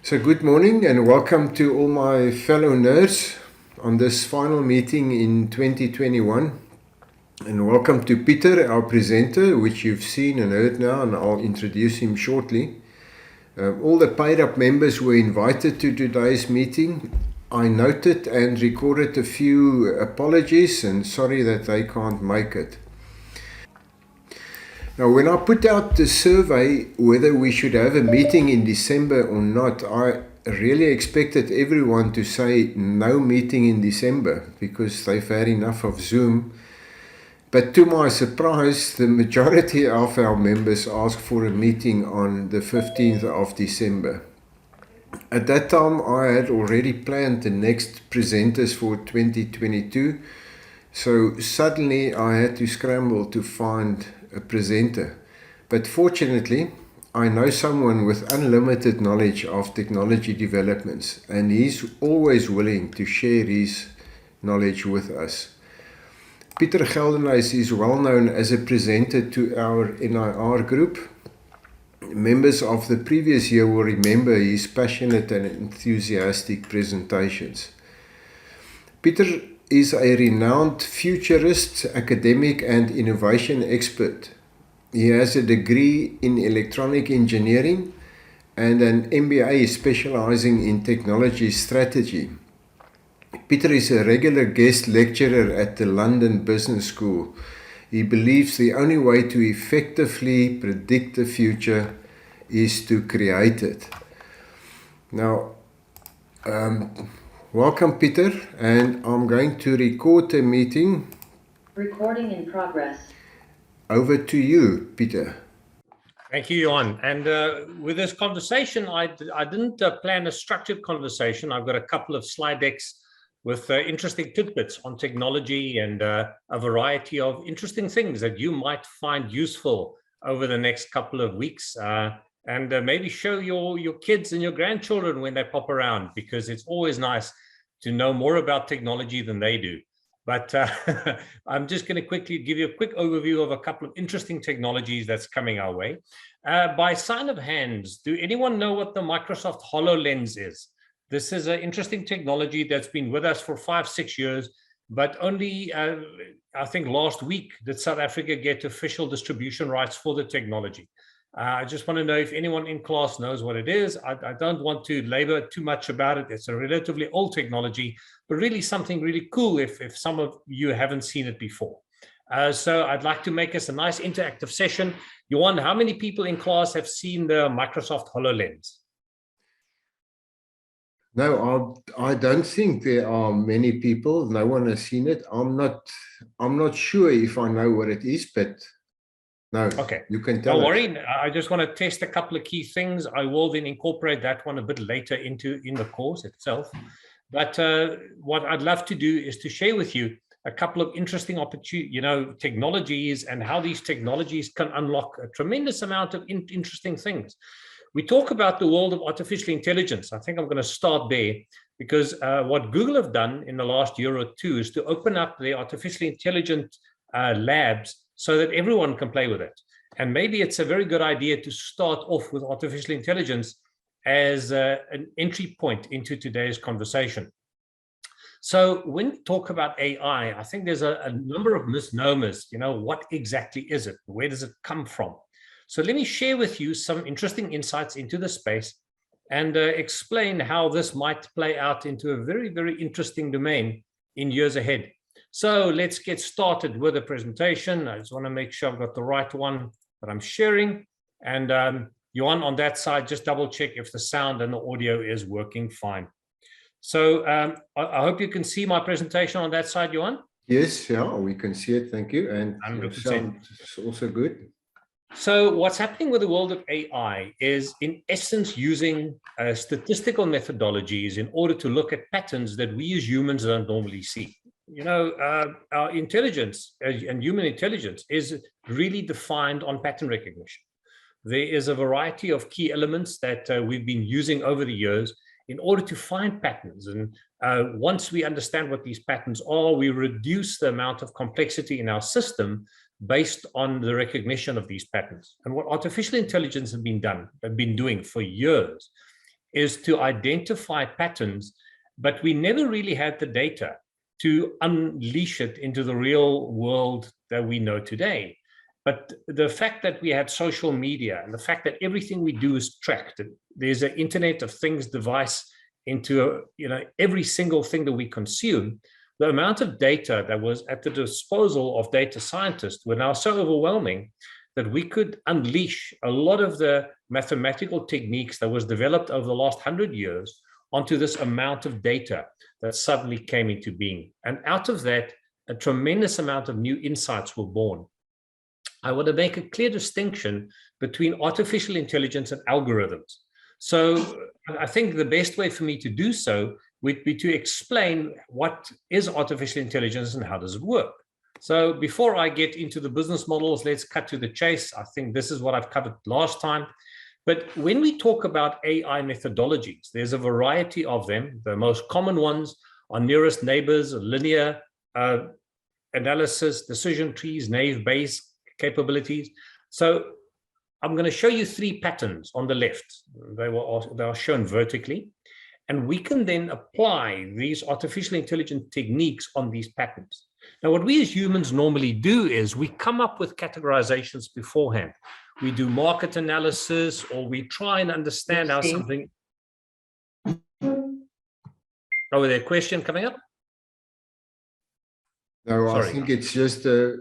So good morning and welcome to all my fellow nerds on this final meeting in 2021. And welcome to Pieter, our presenter, which you've seen and heard now, and I'll introduce him shortly. All the paid-up members were invited to today's meeting. I noted and recorded a few apologies and sorry that they can't make it. Now, when I put out the survey whether we should have a meeting in December or not, I really expected everyone to say no meeting in December because they've had enough of Zoom. But to my surprise, the majority of our members asked for a meeting on the 15th of December. At that time, I had already planned the next presenters for 2022. So suddenly I had to scramble to find a presenter. But fortunately, I know someone with unlimited knowledge of technology developments, and he's always willing to share his knowledge with us. Pieter Geldenhuys is well known as a presenter to our NIR group. Members of the previous year will remember his passionate and enthusiastic presentations. Pieter is a renowned futurist, academic and innovation expert. He has a degree in electronic engineering and an MBA specializing in technology strategy. Pieter is a regular guest lecturer at the London Business School. He believes the only way to effectively predict the future is to create it. Now, welcome, Pieter, and I'm going to record the meeting. Recording in progress. Over to you, Pieter. Thank you, Johan. And with this conversation, I didn't plan a structured conversation. I've got a couple of slide decks with interesting tidbits on technology and a variety of interesting things that you might find useful over the next couple of weeks. And maybe show your kids and your grandchildren when they pop around, because it's always nice to know more about technology than they do. But I'm just going to quickly give you a quick overview of a couple of interesting technologies that's coming our way. By sign of hands, do anyone know what the Microsoft HoloLens is? This is an interesting technology that's been with us for 5-6 years, but only, I think last week did South Africa get official distribution rights for the technology. I just want to know if anyone in class knows what it is. I don't want to labor too much about it. It's a relatively old technology, but really something really cool if some of you haven't seen it before. So I'd like to make us a nice interactive session. Johan, how many people in class have seen the Microsoft HoloLens? No, I don't think there are many people. No one has seen it. I'm not sure if I know what it is, but no, okay. You can tell. Don't worry. I just want to test a couple of key things. I will then incorporate that one a bit later in the course itself. But what I'd love to do is to share with you a couple of interesting technologies and how these technologies can unlock a tremendous amount of interesting things. We talk about the world of artificial intelligence. I think I'm going to start there because what Google have done in the last year or two is to open up the artificial intelligence labs so that everyone can play with it. And maybe it's a very good idea to start off with artificial intelligence as an entry point into today's conversation. So when we talk about AI, I think there's a number of misnomers. What exactly is it? Where does it come from? So let me share with you some interesting insights into the space and explain how this might play out into a very, very interesting domain in years ahead. So let's get started with the presentation. I just want to make sure I've got the right one that I'm sharing. And Johan, on that side, just double check if the sound and the audio is working fine. So I hope you can see my presentation on that side, Johan. Yes, yeah, we can see it. Thank you. And 100%. Sound is also good. So what's happening with the world of AI is, in essence, using statistical methodologies in order to look at patterns that we as humans don't normally see. Our intelligence and human intelligence is really defined on pattern recognition. There is a variety of key elements that we've been using over the years in order to find patterns. And once we understand what these patterns are, we reduce the amount of complexity in our system based on the recognition of these patterns. And what artificial intelligence have been doing for years is to identify patterns, but we never really had the data to unleash it into the real world that we know today. But the fact that we had social media and the fact that everything we do is tracked, there's an Internet of Things device into every single thing that we consume, the amount of data that was at the disposal of data scientists were now so overwhelming that we could unleash a lot of the mathematical techniques that was developed over the last 100 years onto this amount of data that suddenly came into being. And out of that, a tremendous amount of new insights were born. I want to make a clear distinction between artificial intelligence and algorithms. So I think the best way for me to do so would be to explain what is artificial intelligence and how does it work. So before I get into the business models, let's cut to the chase. I think this is what I've covered last time. But when we talk about AI methodologies, there's a variety of them. The most common ones are nearest neighbors, linear analysis, decision trees, naive Bayes capabilities. So I'm going to show you 3 patterns on the left. They are shown vertically. And we can then apply these artificial intelligence techniques on these patterns. Now, what we as humans normally do is we come up with categorizations beforehand. We do market analysis, or we try and understand how something... Oh, is there a question coming up? No, Sorry. I think it's just a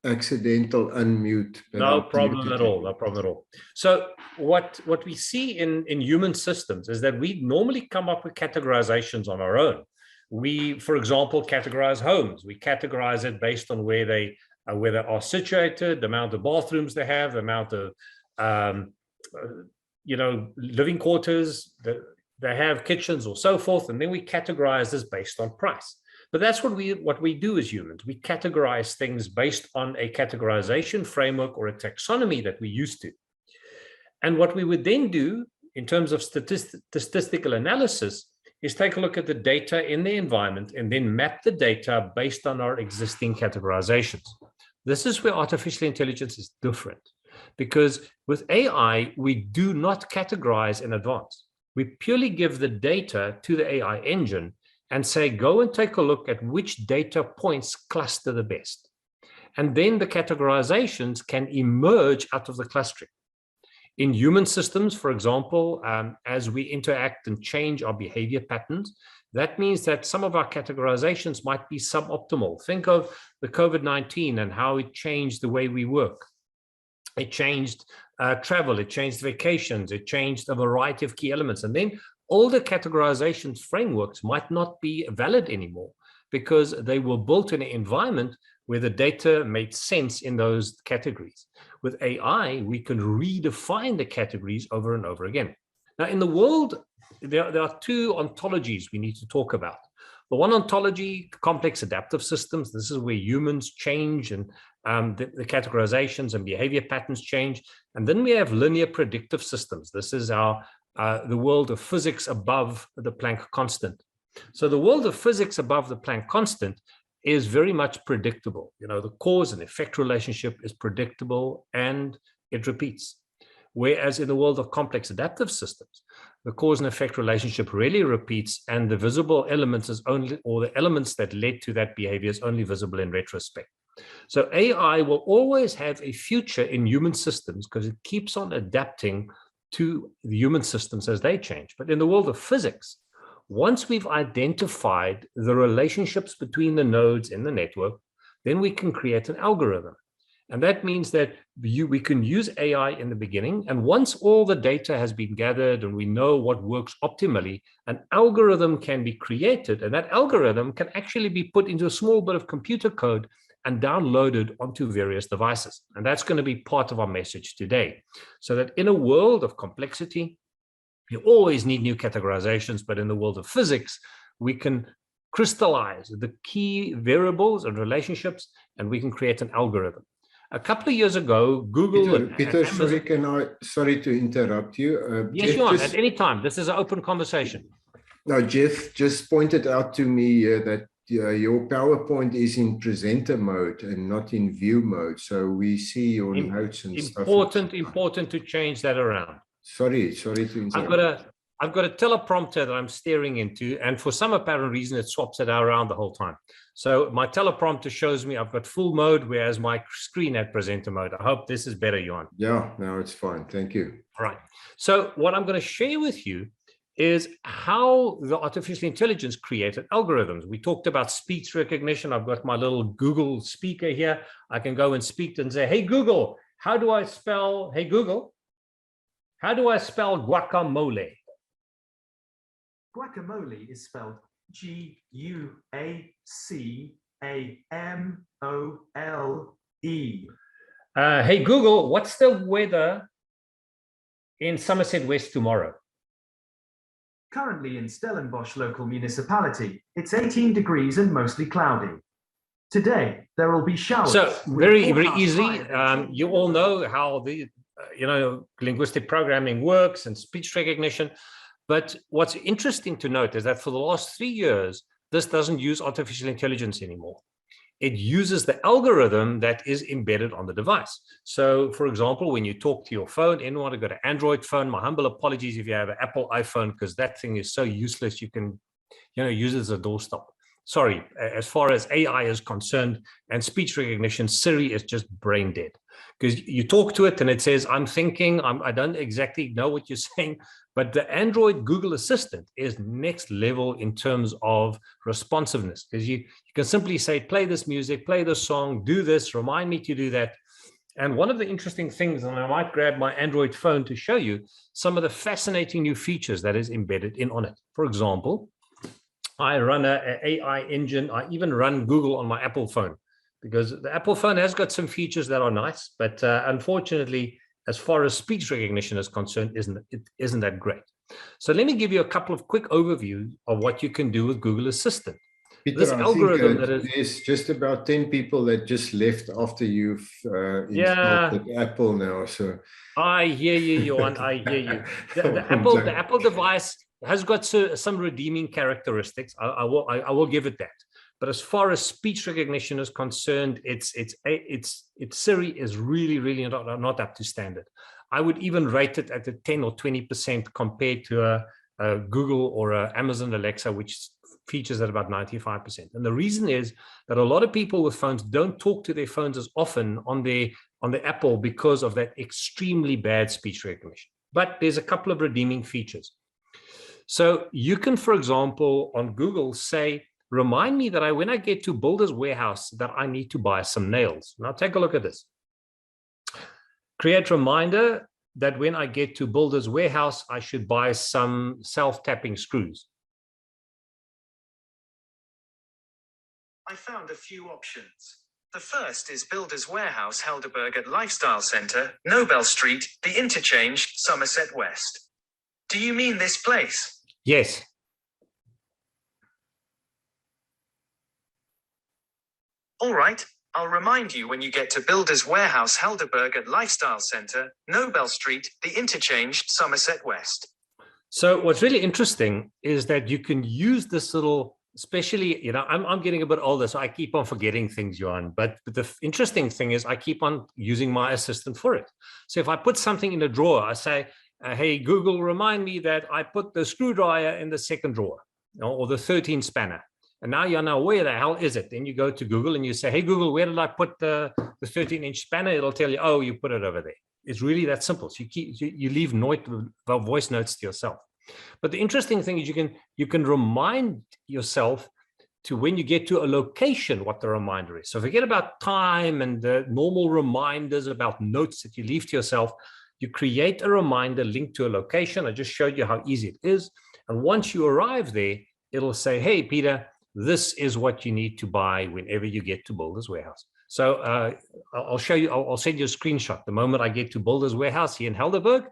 accidental unmute. No problem at all. No problem at all. So what we see in human systems is that we normally come up with categorizations on our own. We, for example, categorize homes. We categorize it based on where they are situated, the amount of bathrooms they have, the amount of living quarters they have, kitchens, or so forth, and then we categorize this based on price. But that's what we do as humans. We categorize things based on a categorization framework or a taxonomy that we used to. And what we would then do in terms of statistical analysis is take a look at the data in the environment and then map the data based on our existing categorizations. This is where artificial intelligence is different, because with AI, we do not categorize in advance. We purely give the data to the AI engine and say, go and take a look at which data points cluster the best. And then the categorizations can emerge out of the clustering. In human systems, for example, as we interact and change our behavior patterns, that means that some of our categorizations might be suboptimal. Think of the COVID-19 and how it changed the way we work. It changed travel, it changed vacations, it changed a variety of key elements. And then all the categorization frameworks might not be valid anymore because they were built in an environment where the data made sense in those categories. With AI, we can redefine the categories over and over again. Now, in the world, there are 2 ontologies we need to talk about. The one ontology, complex adaptive systems. This is where humans change and the categorizations and behavior patterns change. And then we have linear predictive systems. This is the world of physics above the Planck constant. So the world of physics above the Planck constant is very much predictable. The cause and effect relationship is predictable and it repeats. Whereas in the world of complex adaptive systems, the cause and effect relationship really repeats, and the visible elements is only, or the elements that led to that behavior is only visible in retrospect. So AI will always have a future in human systems because it keeps on adapting to the human systems as they change. But in the world of physics, once we've identified the relationships between the nodes in the network, then we can create an algorithm. And that means that we can use AI in the beginning. And once all the data has been gathered and we know what works optimally, an algorithm can be created. And that algorithm can actually be put into a small bit of computer code and downloaded onto various devices. And that's going to be part of our message today. So that in a world of complexity, you always need new categorizations, but in the world of physics, we can crystallize the key variables and relationships, and we can create an algorithm. A couple of years ago, Google... Peter, sorry to interrupt you. Yes, Jeff, you are, at any time. This is an open conversation. No, Jeff just pointed out to me that your PowerPoint is in presenter mode and not in view mode. So we see your notes and stuff. Important to change that around. Sorry to interrupt. I've got a teleprompter that I'm staring into, and for some apparent reason, it swaps it around the whole time. So my teleprompter shows me I've got full mode, whereas my screen had presenter mode. I hope this is better, Johan. Yeah, now it's fine. Thank you. All right. So what I'm going to share with you is how the artificial intelligence created algorithms. We talked about speech recognition. I've got my little Google speaker here. I can go and speak and say, hey, Google, how do I spell, hey, Google, how do I spell guacamole? Guacamole is spelled Guacamole. Hey, Google, what's the weather in Somerset West tomorrow? Currently in Stellenbosch local municipality, it's 18 degrees and mostly cloudy. Today, there will be showers. So very easily, you all know how the linguistic programming works and speech recognition. But what's interesting to note is that for the last 3 years, this doesn't use artificial intelligence anymore. It uses the algorithm that is embedded on the device. So, for example, when you talk to your phone, anyone who got an Android phone, my humble apologies if you have an Apple iPhone, because that thing is so useless, you can use it as a doorstop. Sorry, as far as AI is concerned and speech recognition, Siri is just brain dead. Because you talk to it and it says, I'm thinking, I don't exactly know what you're saying, but the Android Google Assistant is next level in terms of responsiveness, because you can simply say, play this music, play this song, do this, remind me to do that. And one of the interesting things, and I might grab my Android phone to show you some of the fascinating new features that is embedded in on it. For example, I run an AI engine. I even run Google on my Apple phone, because the Apple phone has got some features that are nice, but unfortunately, as far as speech recognition is concerned, it isn't that great. So let me give you a couple of quick overviews of what you can do with Google Assistant. Peter, This algorithm that is, there's just about 10 people that just left after you've installed Apple now. So I hear you, Johan. I hear you. The Apple device has got some redeeming characteristics. I will give it that. But as far as speech recognition is concerned, its Siri is really not up to standard. I would even rate it at a 10 or 20% compared to a Google or a Amazon Alexa, which features at about 95%. And the reason is that a lot of people with phones don't talk to their phones as often on the Apple because of that extremely bad speech recognition. But there's a couple of redeeming features. So you can, for example, on Google say, remind me that when I get to Builder's Warehouse, that I need to buy some nails. Now take a look at this. Create reminder that when I get to Builder's Warehouse, I should buy some self-tapping screws. I found a few options. The first is Builder's Warehouse Helderberg at Lifestyle Centre, Nobel Street, The Interchange, Somerset West. Do you mean this place? Yes. All right, I'll remind you when you get to Builder's Warehouse Helderberg at Lifestyle Centre, Nobel Street, The Interchange, Somerset West. So what's really interesting is that you can use this little, especially, I'm getting a bit older, so I keep on forgetting things, Johan. But the interesting thing is I keep on using my assistant for it. So if I put something in a drawer, I say, hey, Google, remind me that I put the screwdriver in the second drawer, or the 13 spanner. And now you're now, where the hell is it? Then you go to Google and you say, hey, Google, where did I put the 13-inch spanner? It'll tell you, oh, you put it over there. It's really that simple. So you leave voice notes to yourself. But the interesting thing is you can remind yourself to, when you get to a location, what the reminder is. So forget about time and the normal reminders about notes that you leave to yourself. You create a reminder linked to a location. I just showed you how easy it is. And once you arrive there, it'll say, hey, Peter, this is what you need to buy whenever you get to Builder's Warehouse. So I'll show you, I'll send you a screenshot. The moment I get to Builder's Warehouse here in Helderberg,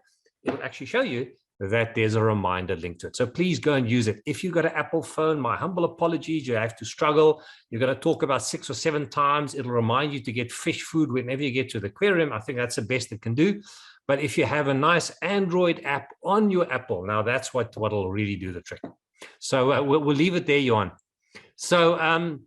it'll actually show you that there's a reminder linked to it. So please go and use it. If you've got an Apple phone, my humble apologies, you have to struggle. You're going to talk about 6 or 7 times. It'll remind you to get fish food whenever you get to the aquarium. I think that's the best it can do. But if you have a nice Android app on your Apple, now that's what'll really do the trick. So we'll leave it there, Johan. So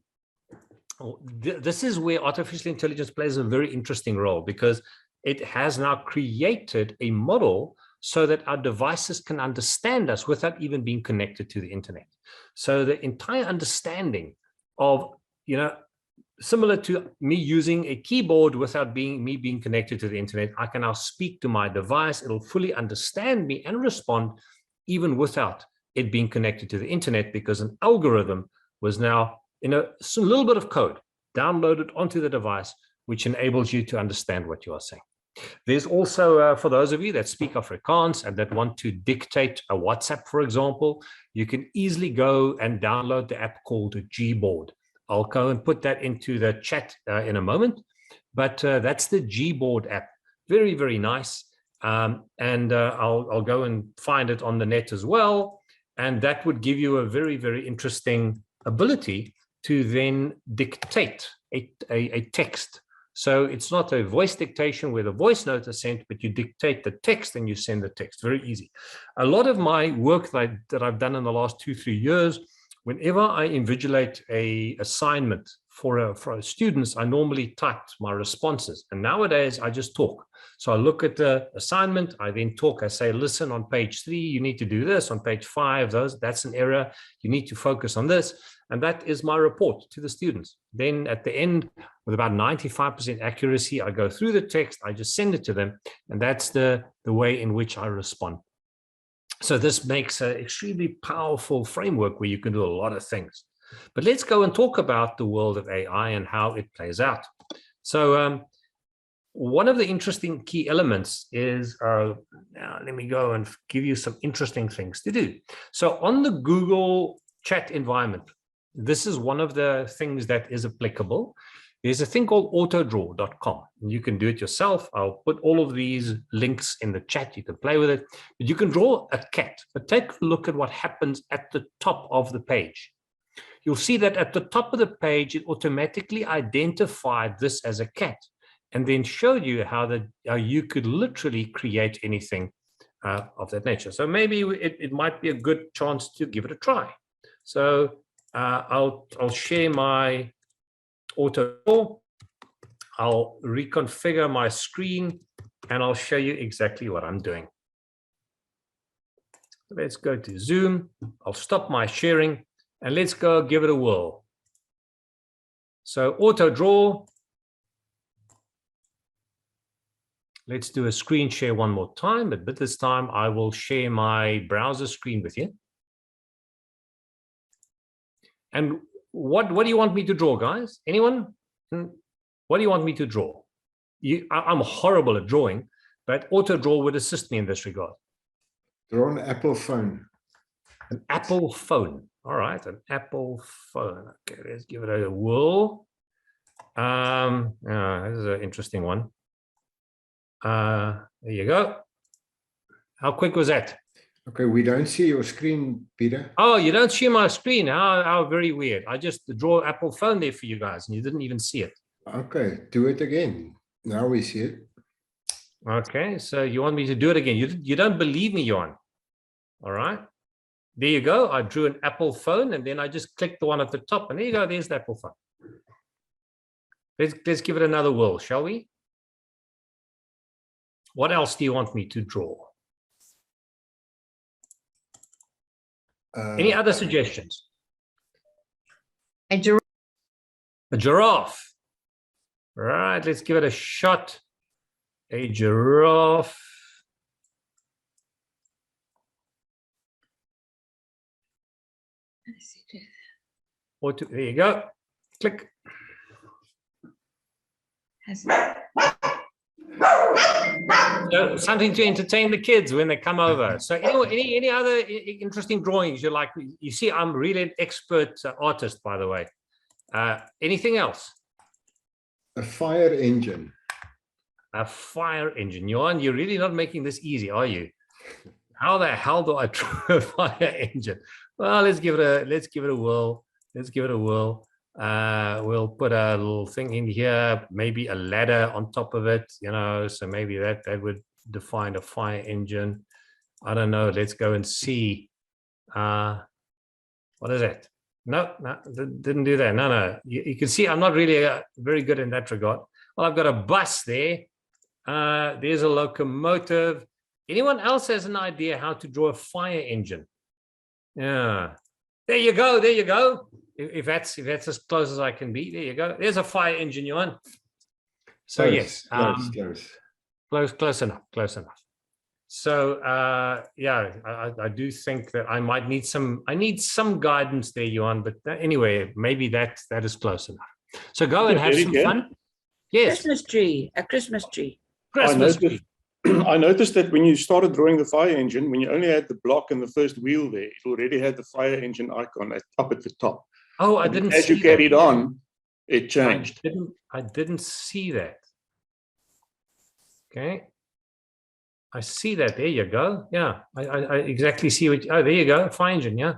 this is where artificial intelligence plays a very interesting role, because it has now created a model so that our devices can understand us without even being connected to the internet. So the entire understanding of, similar to me using a keyboard without me being connected to the internet, I can now speak to my device. It'll fully understand me and respond even without it being connected to the internet, because an algorithm was now in a little bit of code downloaded onto the device, which enables you to understand what you are saying. There's also, for those of you that speak Afrikaans and that want to dictate a WhatsApp, for example, you can easily go and download the app called Gboard. I'll go and put that into the chat in a moment, but that's the Gboard app. Very, very nice. I'll go and find it on the net as well. And that would give you a very, very interesting ability to then dictate a text. So it's not a voice dictation where the voice note is sent, but you dictate the text and you send the text. Very easy. A lot of my work that I've done in the last 2-3 years, whenever I invigilate a assignment for students, I normally type my responses. And nowadays I just talk. So I look at the assignment, I then talk, I say, listen, on page 3, you need to do this. On page 5, that's an error. You need to focus on this. And that is my report to the students. Then at the end, with about 95% accuracy, I go through the text, I just send it to them. And that's the way in which I respond. So this makes an extremely powerful framework where you can do a lot of things. But let's go and talk about the world of AI and how it plays out. So one of the interesting key elements is, now let me go and give you some interesting things to do. So on the Google chat environment, this is one of the things that is applicable. There's a thing called autodraw.com. You can do it yourself. I'll put all of these links in the chat. You can play with it. But you can draw a cat. But take a look at what happens at the top of the page. You'll see that at the top of the page, it automatically identified this as a cat and then showed you how you could literally create anything of that nature. So maybe it might be a good chance to give it a try. So I'll share my auto. I'll reconfigure my screen and I'll show you exactly what I'm doing. Let's go to Zoom. I'll stop my sharing and let's go give it a whirl. So auto draw. Let's do a screen share one more time, but this time I will share my browser screen with you. And what do you want me to draw, guys? Anyone? What do you want me to draw? I'm horrible at drawing, but auto draw would assist me in this regard. Draw an Apple phone. An Apple phone. All right, an Apple phone. Okay, let's give it a whirl. This is an interesting one. There you go. How quick was that? Okay, we don't see your screen, Peter. Oh, you don't see my screen. How very weird. I just draw Apple phone there for you guys, and you didn't even see it. Okay, do it again. Now we see it. Okay, so you want me to do it again? You don't believe me, Johan. All right. There you go. I drew an Apple phone, and then I just clicked the one at the top, and there you go. There's the Apple phone. Let's give it another whirl, shall we? What else do you want me to draw? Any other suggestions? A giraffe. A giraffe. Right, let's give it a shot. A giraffe. There you go. Click. So something to entertain the kids when they come over. So any other interesting drawings you like? You see, I'm really an expert artist, by the way. Anything else? A fire engine. A fire engine. Johan, you're really not making this easy, are you? How the hell do I draw a fire engine? Well, let's give it a whirl. Let's give it a whirl. We'll put a little thing in here, maybe a ladder on top of it, so maybe that would define a fire engine. I don't know. Let's go and see. What is it? No, didn't do that. No. You can see I'm not really very good in that regard. Well, I've got a bus there. There's a locomotive. Anyone else has an idea how to draw a fire engine? Yeah. There you go. There you go. If that's as close as I can be, there you go. There's a fire engine, Johan. So yes, close enough. Close enough. So yeah, I do think that I might need some. I need some guidance there, Johan. But anyway, maybe that is close enough. So go and have some fun. Yes. Christmas tree, a Christmas tree. Christmas tree. I noticed that when you started drawing the fire engine, when you only had the block and the first wheel there, it already had the fire engine icon up at the top. Oh, I didn't see that. As you carried on, it changed. I didn't see that. Okay. I see that. There you go. Yeah, I exactly see what. Oh, there you go. Fire engine. Yeah.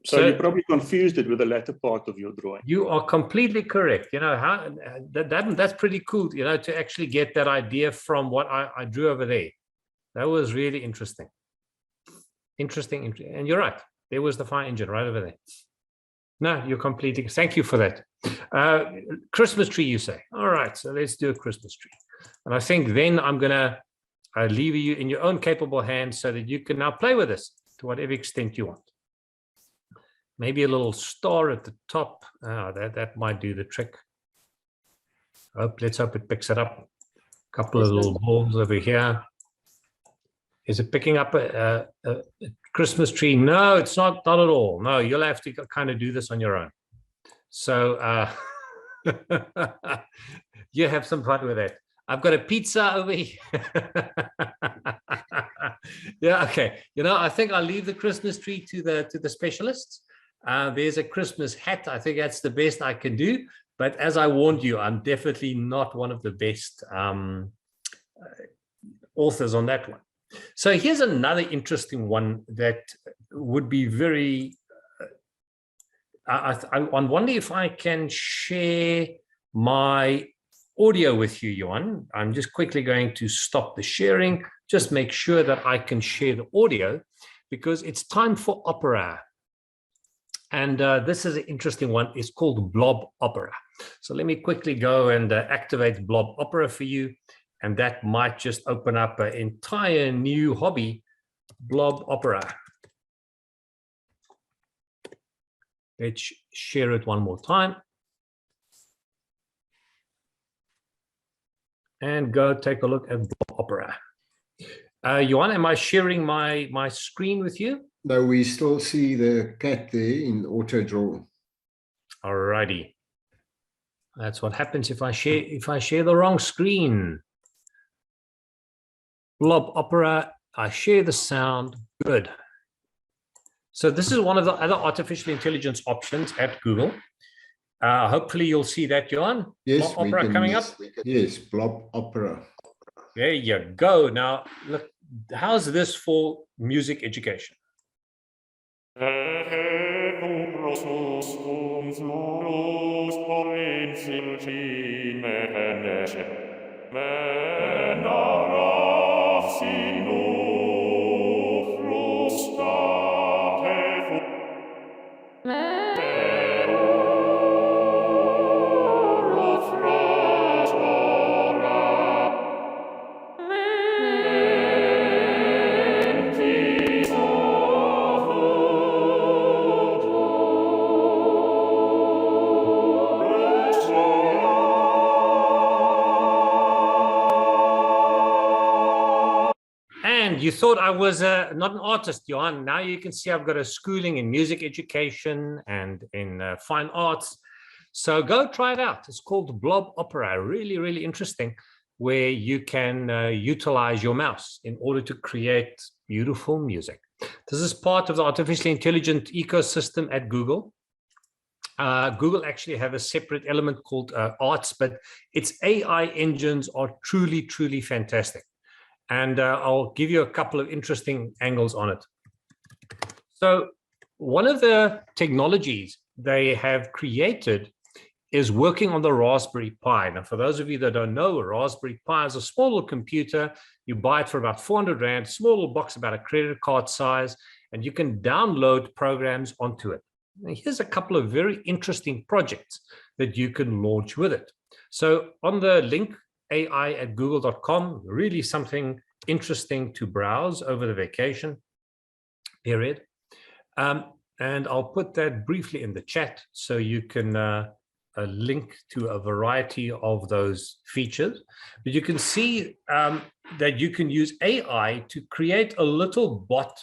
So you probably confused it with the latter part of your drawing. You are completely correct. You know how that's pretty cool. You know, to actually get that idea from what I drew over there. That was really interesting. Interesting, and you're right. There was the fire engine right over there. No, you're completely. Thank you for that. Christmas tree, you say. All right, so let's do a Christmas tree. And I think then I'm gonna leave you in your own capable hands so that you can now play with this to whatever extent you want. Maybe a little star at the top. That might do the trick. Let's hope it picks it up. A couple of little balls over here. Is it picking up a Christmas tree? No, it's not at all. No, you'll have to kind of do this on your own. So you have some fun with it. I've got a pizza over here. Yeah, okay. You know, I think I'll leave the Christmas tree to the specialists. There's a Christmas hat. I think that's the best I can do. But as I warned you, I'm definitely not one of the best authors on that one. So here's another interesting one that would be very, I wonder if I can share my audio with you, Johan. I'm just quickly going to stop the sharing, just make sure that I can share the audio because it's time for opera. And this is an interesting one. It's called Blob Opera. So let me quickly go and activate Blob Opera for you. And that might just open up an entire new hobby, Blob Opera. Let's share it one more time. And go take a look at Blob Opera. Johan, am I sharing my screen with you? No, we still see the cat there in auto draw. All righty. That's what happens if I share the wrong screen. Blob Opera, I share the sound, good. So this is one of the other artificial intelligence options at Google. Hopefully you'll see that, Johan. Yes, Blob Opera coming up. Yes, Blob Opera. There you go. Now, look, how's this for music education? You thought I was not an artist, Johan. Now you can see I've got a schooling in music education and in fine arts. So go try it out. It's called Blob Opera. Really, really interesting, where you can utilize your mouse in order to create beautiful music. This is part of the artificial intelligence ecosystem at Google. Google actually have a separate element called arts, but its AI engines are truly, truly fantastic. And I'll give you a couple of interesting angles on it. So one of the technologies they have created is working on the Raspberry Pi. Now, for those of you that don't know, a Raspberry Pi is a small little computer. You buy it for about 400 Rand, small little box about a credit card size, and you can download programs onto it. Now, here's a couple of very interesting projects that you can launch with it. So on the link, AI@google.com, really something interesting to browse over the vacation period. And I'll put that briefly in the chat so you can link to a variety of those features. But you can see that you can use AI to create a little bot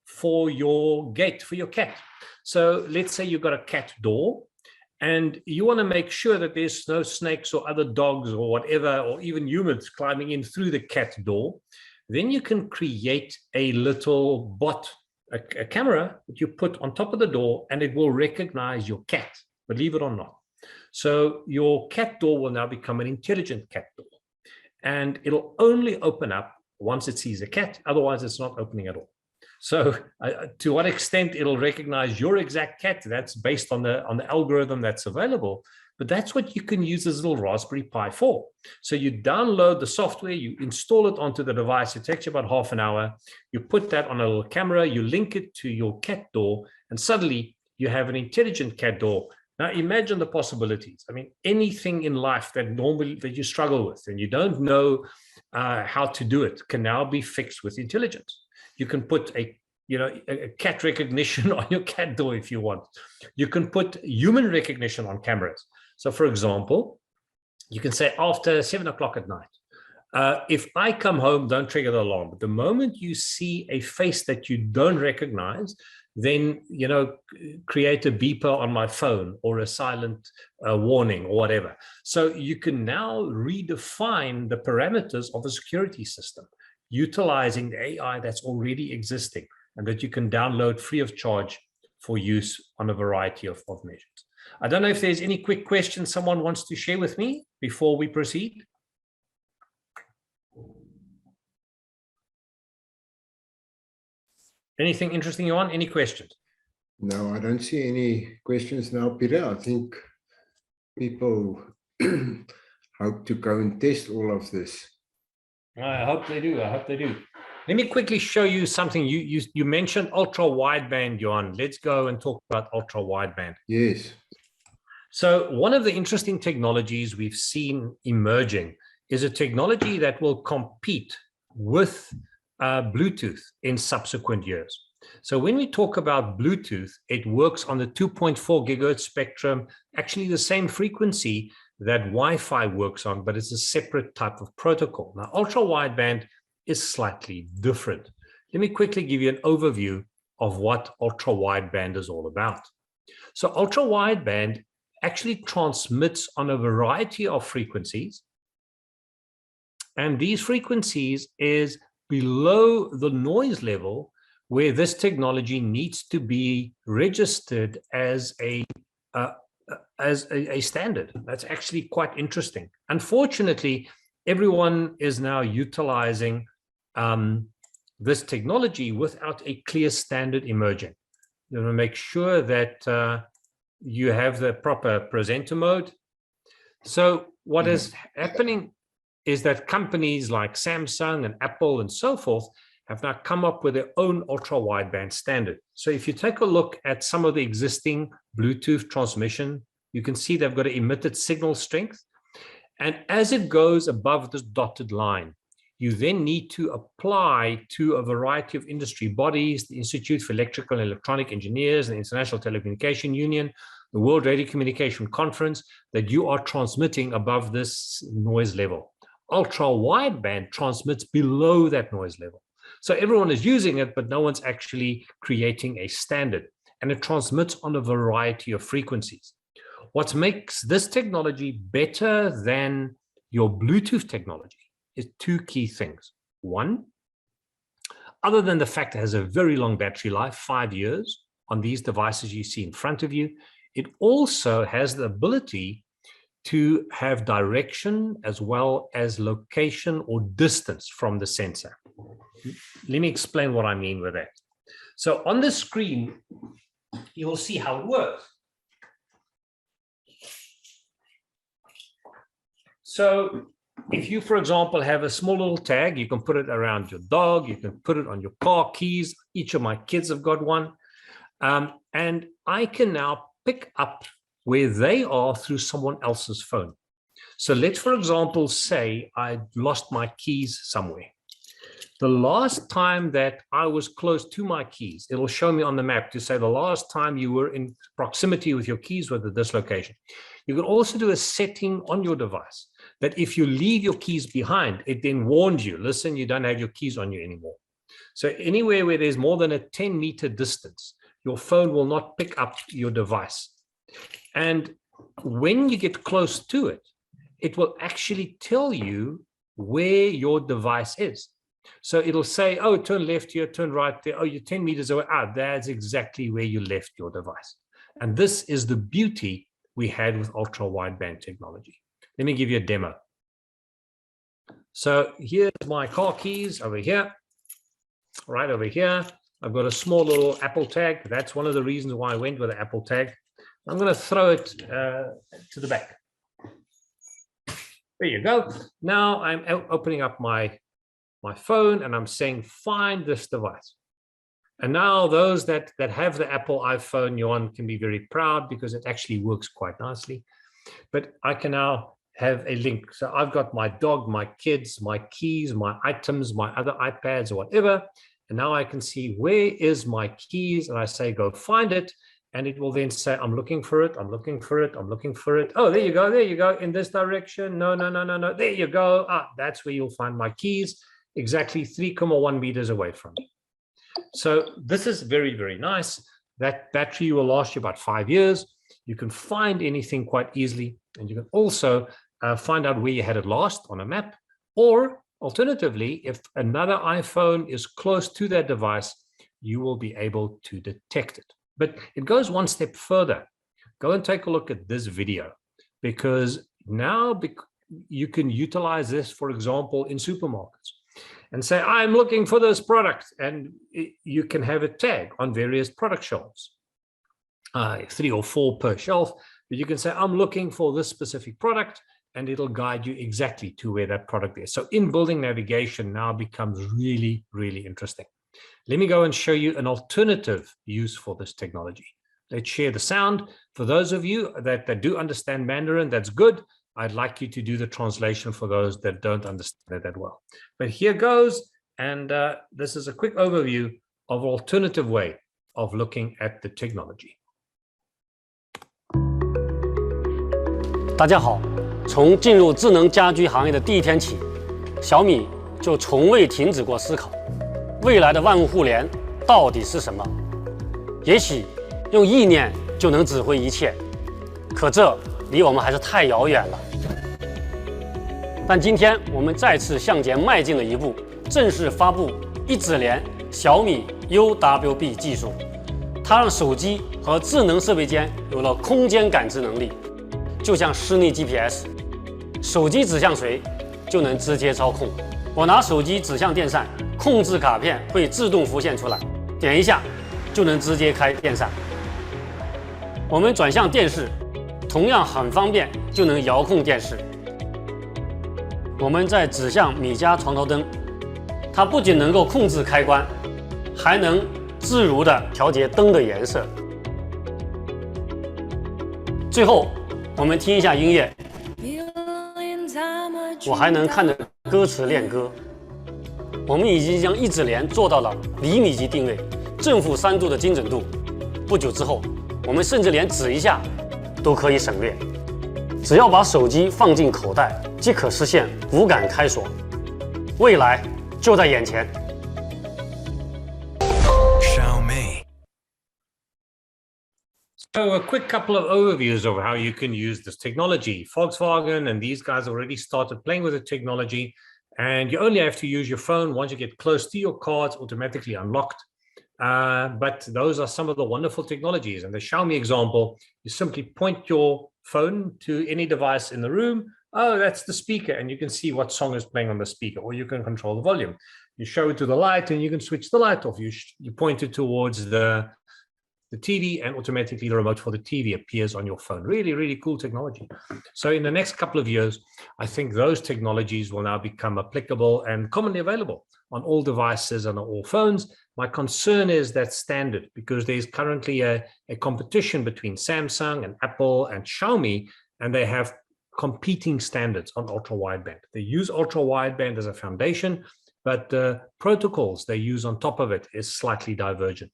for your gate, for your cat. So let's say you've got a cat door and you want to make sure that there's no snakes or other dogs or whatever, or even humans climbing in through the cat door. Then you can create a little bot, a camera that you put on top of the door, and it will recognize your cat, believe it or not. So your cat door will now become an intelligent cat door, and it'll only open up once it sees a cat. Otherwise, it's not opening at all. So to what extent it'll recognize your exact cat, that's based on the algorithm that's available. But that's what you can use this little Raspberry Pi for. So you download the software, you install it onto the device. It takes you about half an hour. You put that on a little camera, you link it to your cat door, and suddenly you have an intelligent cat door. Now imagine the possibilities. I mean, anything in life that you struggle with and you don't know how to do it can now be fixed with intelligence. You can put a cat recognition on your cat door if you want. You can put human recognition on cameras. So for example, you can say after 7 o'clock at night, if I come home, don't trigger the alarm. But the moment you see a face that you don't recognize, then, create a beeper on my phone or a silent warning or whatever. So you can now redefine the parameters of a security system, utilizing the AI that's already existing and that you can download free of charge for use on a variety of measures. I don't know if there's any quick questions someone wants to share with me before we proceed. Anything interesting you want? Any questions? No, I don't see any questions now, Pieter. I think people hope to go and test all of this. I hope they do. I hope they do. Let me quickly show you something. You mentioned ultra wideband, Johan. Let's go and talk about ultra wideband. Yes. So one of the interesting technologies we've seen emerging is a technology that will compete with Bluetooth in subsequent years. So when we talk about Bluetooth, it works on the 2.4 gigahertz spectrum, actually the same frequency that Wi-Fi works on, but it's a separate type of protocol. Now, ultra wideband is slightly different. Let me quickly give you an overview of what ultra wideband is all about. So ultra wideband actually transmits on a variety of frequencies, and these frequencies is below the noise level where this technology needs to be registered as a standard. That's actually quite interesting. Unfortunately, everyone is now utilizing this technology without a clear standard emerging. You want to make sure that you have the proper presenter mode. So what is happening is that companies like Samsung and Apple and so forth have now come up with their own ultra wideband standard. So if you take a look at some of the existing Bluetooth transmission, you can see they've got an emitted signal strength. And as it goes above this dotted line, you then need to apply to a variety of industry bodies, the Institute for Electrical and Electronic Engineers, the International Telecommunication Union, the World Radio Communication Conference, that you are transmitting above this noise level. Ultra wideband transmits below that noise level. So everyone is using it, but no one's actually creating a standard. And it transmits on a variety of frequencies. What makes this technology better than your Bluetooth technology is two key things. One, other than the fact it has a very long battery life, 5 years on these devices you see in front of you, it also has the ability to have direction as well as location or distance from the sensor. Let me explain what I mean with that. So on the screen, you will see how it works. So if you, for example, have a small little tag, you can put it around your dog, you can put it on your car keys. Each of my kids have got one. And I can now pick up where they are through someone else's phone. So let's, for example, say I lost my keys somewhere. The last time that I was close to my keys, it'll show me on the map to say the last time you were in proximity with your keys was at this location. You can also do a setting on your device that if you leave your keys behind, it then warns you, listen, you don't have your keys on you anymore. So anywhere where there's more than a 10-meter distance, your phone will not pick up your device. And when you get close to it, it will actually tell you where your device is. So it'll say, oh, turn left here, turn right there. Oh, you're 10 meters away. Ah, that's exactly where you left your device. And this is the beauty we had with ultra wideband technology. Let me give you a demo. So here's my car keys over here, right over here. I've got a small little Apple tag. That's one of the reasons why I went with the Apple tag. I'm going to throw it to the back. There you go. Now I'm opening up my phone and I'm saying, find this device. And now those that have the Apple iPhone, Johan, can be very proud because it actually works quite nicely. But I can now have a link. So I've got my dog, my kids, my keys, my items, my other iPads or whatever. And now I can see where is my keys. And I say, go find it. And it will then say, I'm looking for it. I'm looking for it. I'm looking for it. Oh, there you go. There you go. In this direction. No. There you go. Ah, that's where you'll find my keys. Exactly 3.1 meters away from me. So this is very, very nice. That battery will last you about 5 years. You can find anything quite easily. And you can also find out where you had it last on a map. Or alternatively, if another iPhone is close to that device, you will be able to detect it. But it goes one step further. Go and take a look at this video, because now you can utilize this, for example, in supermarkets and say, I'm looking for this product. And you can have a tag on various product shelves, 3 or 4 per shelf. But you can say, I'm looking for this specific product, and it'll guide you exactly to where that product is. So in-building navigation now becomes really, really interesting. Let me go and show you an alternative use for this technology. Let's share the sound. For those of you that do understand Mandarin, that's good. I'd like you to do the translation for those that don't understand it that well. But here goes, and this is a quick overview of an alternative way of looking at the technology. 大家好，从进入智能家居行业的第一天起，小米就从未停止过思考，未来的万物互联到底是什么？也许用意念就能指挥一切，可这离我们还是太遥远了。但今天我们再次向前迈进了一步，正式发布一指联小米 UWB 技术，它让手机和智能设备间有了空间感知能力。 就像室内 GPS， 手机指向谁就能直接操控。我拿手机指向电扇，控制卡片会自动浮现出来，点一下就能直接开电扇。我们转向电视，同样很方便，就能遥控电视。我们再指向米家床头灯，它不仅能够控制开关，还能自如地调节灯的颜色。最后。 我们听一下音乐，我还能看着歌词练歌。我们已经将一指联做到了厘米级定位，正负3度的精准度。不久之后，我们甚至连指一下都可以省略，只要把手机放进口袋，即可实现无感开锁。未来就在眼前。 So a quick couple of overviews of how you can use this technology. Volkswagen and these guys already started playing with the technology, and you only have to use your phone. Once you get close to your car, it's automatically unlocked. But those are some of the wonderful technologies. And the Xiaomi example, you simply point your phone to any device in the room. Oh, that's the speaker, and you can see what song is playing on the speaker, or you can control the volume. You show it to the light, and you can switch the light off. You point it towards the TV, and automatically the remote for the TV appears on your phone. Really, really cool technology. So in the next couple of years, I think those technologies will now become applicable and commonly available on all devices and on all phones. My concern is that standard, because there's currently a competition between Samsung and Apple and Xiaomi, and they have competing standards on ultra wideband. They use ultra wideband as a foundation, but the protocols they use on top of it is slightly divergent.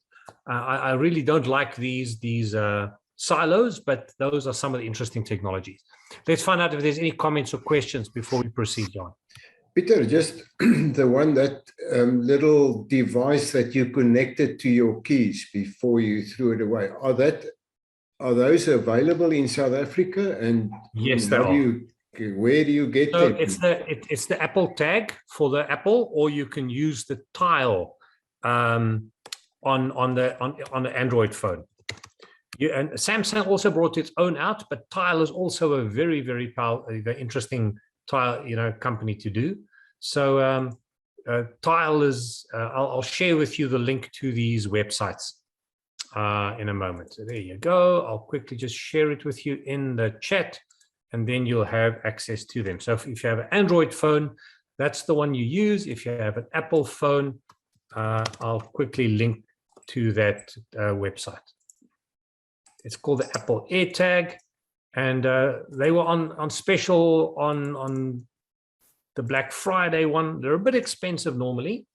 I really don't like these silos, but those are some of the interesting technologies. Let's find out if there's any comments or questions before we proceed, John. Peter, just the one, that little device that you connected to your keys before you threw it away, are those available in South Africa? And yes, they are. Where do you get so them? It's the Apple tag for the Apple, or you can use the tile on the Android phone. And Samsung also brought its own out, but Tile is also a very, very interesting tile, company to do. So Tile is, I'll share with you the link to these websites in a moment. So there you go. I'll quickly just share it with you in the chat, and then you'll have access to them. So if you have an Android phone, that's the one you use. If you have an Apple phone, I'll quickly link to that website. It's called the Apple AirTag, and they were on special on the Black Friday one. They're a bit expensive normally,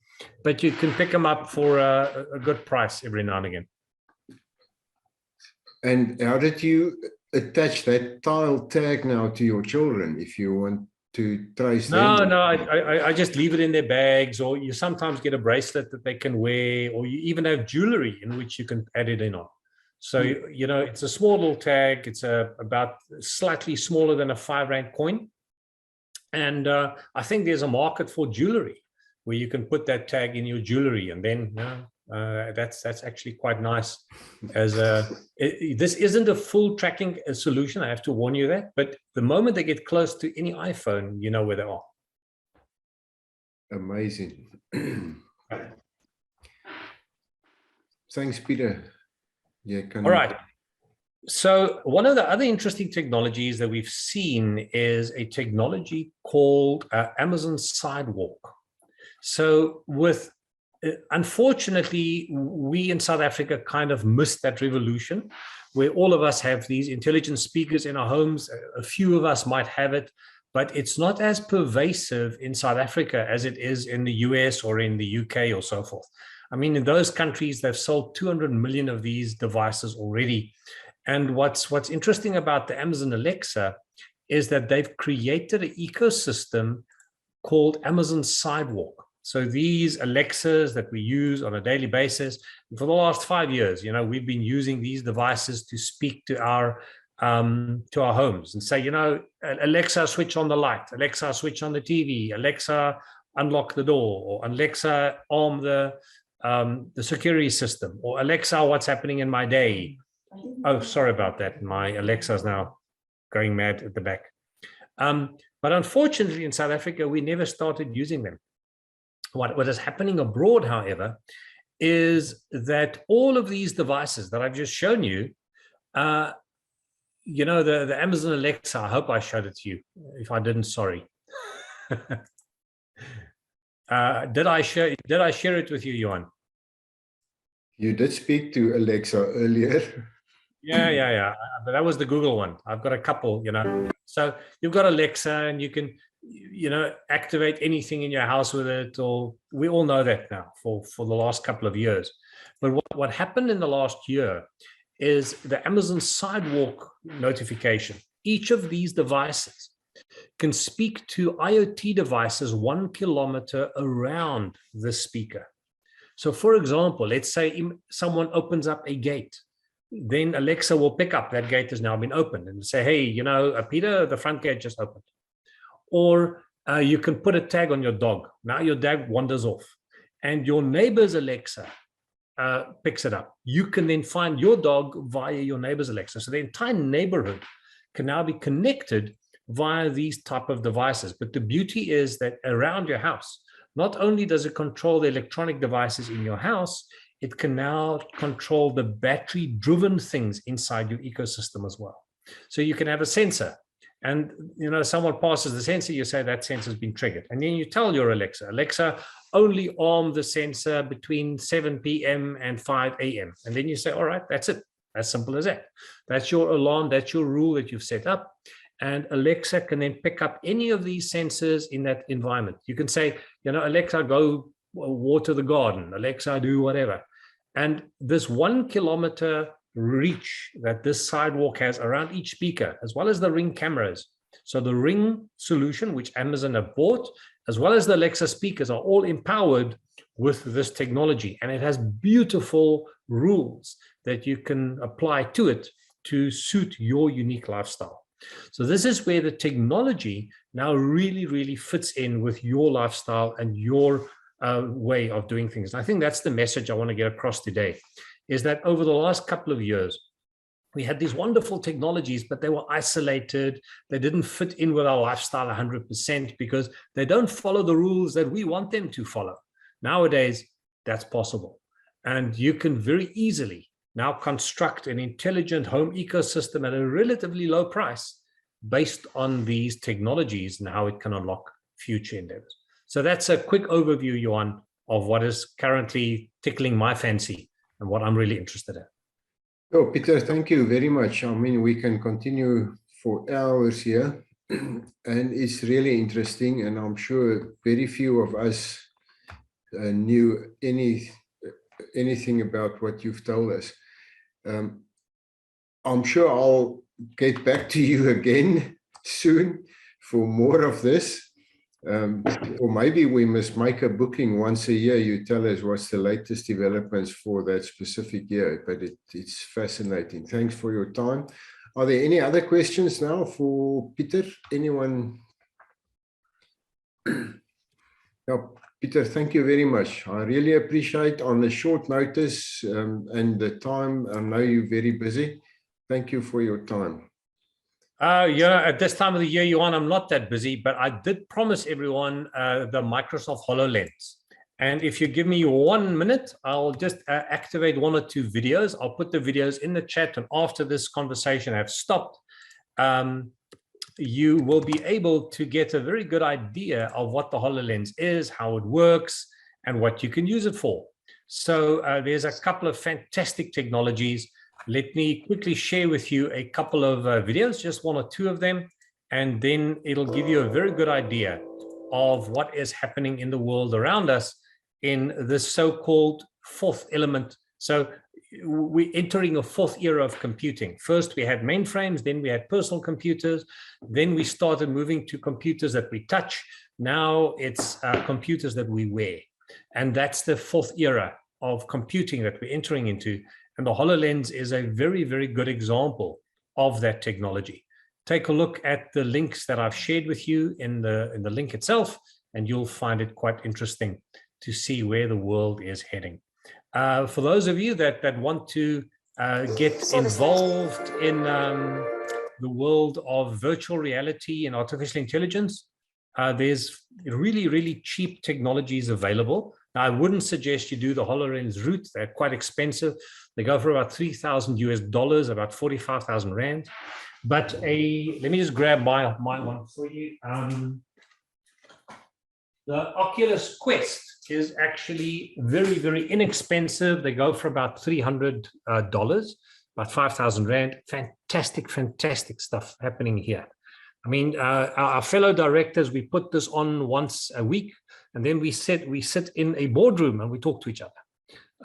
but you can pick them up for a good price every now and again. And how did you attach that tile tag now to your children if you want to trace them? No, I just leave it in their bags, or you sometimes get a bracelet that they can wear, or you even have jewelry in which you can add it in on. So, it's a small little tag. It's about slightly smaller than a 5 Rand coin. And I think there's a market for jewelry where you can put that tag in your jewelry, and then that's actually quite nice. This isn't a full tracking solution, I have to warn you that, but the moment they get close to any iPhone, you know where they are. Amazing. Thanks, Peter. Yeah, all right. So one of the other interesting technologies that we've seen is a technology called Amazon Sidewalk. So unfortunately, we in South Africa kind of missed that revolution, where all of us have these intelligent speakers in our homes. A few of us might have it, but it's not as pervasive in South Africa as it is in the US or in the UK or so forth. I mean, in those countries, they've sold 200 million of these devices already. And what's interesting about the Amazon Alexa is that they've created an ecosystem called Amazon Sidewalk. So these Alexas that we use on a daily basis, for the last 5 years, we've been using these devices to speak to our homes and say, Alexa, switch on the light. Alexa, switch on the TV. Alexa, unlock the door. Or Alexa, arm the security system. Or Alexa, what's happening in my day? Oh, sorry about that. My Alexa is now going mad at the back. But unfortunately, in South Africa, we never started using them. What is happening abroad, however, is that all of these devices that I've just shown you, the Amazon Alexa, I hope I showed it to you. If I didn't, sorry. Did I share it with you, Johan? You did speak to Alexa earlier. Yeah. But that was the Google one. I've got a couple, So you've got Alexa, and you can, activate anything in your house with it. Or we all know that now for the last couple of years. But what happened in the last year is the Amazon Sidewalk notification. Each of these devices can speak to IoT devices 1 kilometer around the speaker. So, for example, let's say someone opens up a gate. Then Alexa will pick up that gate has now been opened and say, hey, Peter, the front gate just opened. Or you can put a tag on your dog. Now your dog wanders off, and your neighbor's Alexa picks it up. You can then find your dog via your neighbor's Alexa. So the entire neighborhood can now be connected via these type of devices. But the beauty is that around your house, not only does it control the electronic devices in your house, it can now control the battery-driven things inside your ecosystem as well. So you can have a sensor, and someone passes the sensor, you say that sensor has been triggered. And then you tell your Alexa, only arm the sensor between 7 p.m. and 5 a.m. And then you say, all right, that's it. As simple as that. That's your alarm. That's your rule that you've set up. and Alexa can then pick up any of these sensors in that environment. You can say, Alexa, go water the garden, Alexa, do whatever. And this 1 kilometer reach that this sidewalk has around each speaker, as well as the Ring cameras. So the Ring solution, which Amazon have bought, as well as the Alexa speakers, are all empowered with this technology. And it has beautiful rules that you can apply to it to suit your unique lifestyle. So this is where the technology now really, really fits in with your lifestyle and your way of doing things. And I think that's the message I want to get across today, is that over the last couple of years, we had these wonderful technologies, but they were isolated. They didn't fit in with our lifestyle 100% because they don't follow the rules that we want them to follow. Nowadays, that's possible. And you can very easily now construct an intelligent home ecosystem at a relatively low price based on these technologies and how it can unlock future endeavors. So that's a quick overview, Johan, of what is currently tickling my fancy and what I'm really interested in. Oh, Pieter, thank you very much. I mean, we can continue for hours here, and it's really interesting, and I'm sure very few of us knew anything about what you've told us. I'm sure I'll get back to you again soon for more of this. Or maybe we must make a booking once a year. You tell us what's the latest developments for that specific year, but it's fascinating. Thanks for your time. Are there any other questions now for Pieter? Anyone? No, Pieter, thank you very much. I really appreciate on the short notice and the time. I know you're very busy. Thank you for your time. At this time of the year, Johan, I'm not that busy, but I did promise everyone the Microsoft HoloLens. And if you give me 1 minute, I'll just activate 1 or 2 videos. I'll put the videos in the chat, and after this conversation I've stopped, you will be able to get a very good idea of what the HoloLens is, how it works, and what you can use it for. So there's a couple of fantastic technologies. Let me quickly share with you a couple of videos, just 1 or 2 of them, and then it'll give you a very good idea of what is happening in the world around us in this so-called 4th element. So we're entering a 4th era of computing. First, we had mainframes, then we had personal computers, then we started moving to computers that we touch. Now it's computers that we wear. And that's the 4th era of computing that we're entering into. And the HoloLens is a very, very good example of that technology. Take a look at the links that I've shared with you in the link itself, and you'll find it quite interesting to see where the world is heading. For those of you that want to get involved in the world of virtual reality and artificial intelligence, there's really, really cheap technologies available. Now, I wouldn't suggest you do the HoloLens route. They're quite expensive. They go for about $3,000 US, about 45,000 Rand. But let me just grab my one for you. The Oculus Quest is actually very, very inexpensive. They go for about $300, about 5,000 Rand. Fantastic, fantastic stuff happening here. I mean, our fellow directors, we put this on once a week, and then we sit in a boardroom and we talk to each other.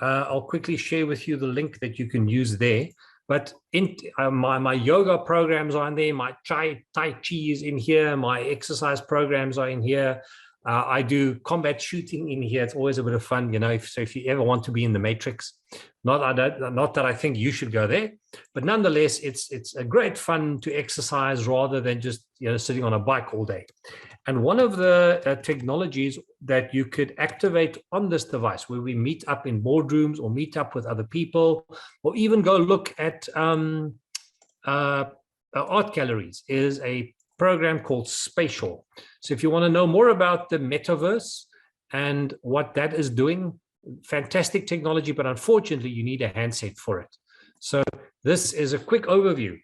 I'll quickly share with you the link that you can use there. But my yoga programs are in there, my Tai Chi is in here, my exercise programs are in here. I do combat shooting in here. It's always a bit of fun, you know. If you ever want to be in the Matrix, not that I think you should go there, but nonetheless, it's a great fun to exercise rather than just sitting on a bike all day. And one of the technologies that you could activate on this device, where we meet up in boardrooms or meet up with other people, or even go look at art galleries, is a program called Spatial. So if you want to know more about the metaverse and what that is doing, fantastic technology, but unfortunately you need a handset for it. So this is a quick overview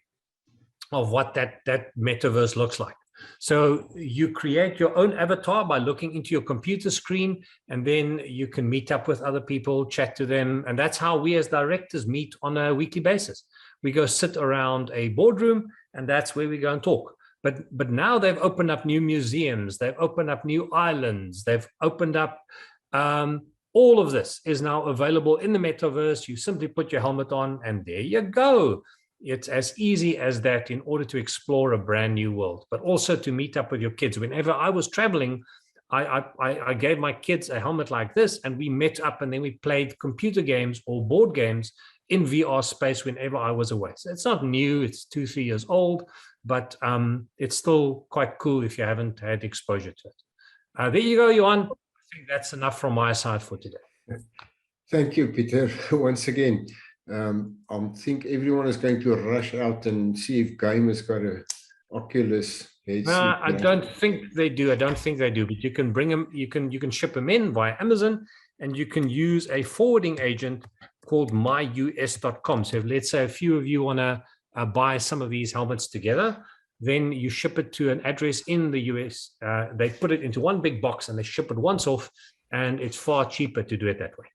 of what that metaverse looks like. So you create your own avatar by looking into your computer screen, and then you can meet up with other people, chat to them. And that's how we as directors meet on a weekly basis. We go sit around a boardroom, and that's where we go and talk. But now they've opened up new museums, they've opened up new islands, they've opened up all of this is now available in the metaverse. You simply put your helmet on and there you go. It's as easy as that in order to explore a brand new world, but also to meet up with your kids. Whenever I was traveling, I gave my kids a helmet like this, and we met up and then we played computer games or board games in VR space whenever I was away. So it's not new, it's 2-3 years old, but it's still quite cool if you haven't had exposure to it. There you go, Johan. I think that's enough from my side for today. Thank you, Pieter. Once again, I think everyone is going to rush out and see if Game has got a Oculus headset. I don't think they do. I don't think they do. But you can bring them. You can ship them in via Amazon, and you can use a forwarding agent called myus.com. So if, let's say, a few of you want to buy some of these helmets together, then you ship it to an address in the US. They put it into one big box and they ship it once off, and it's far cheaper to do it that way.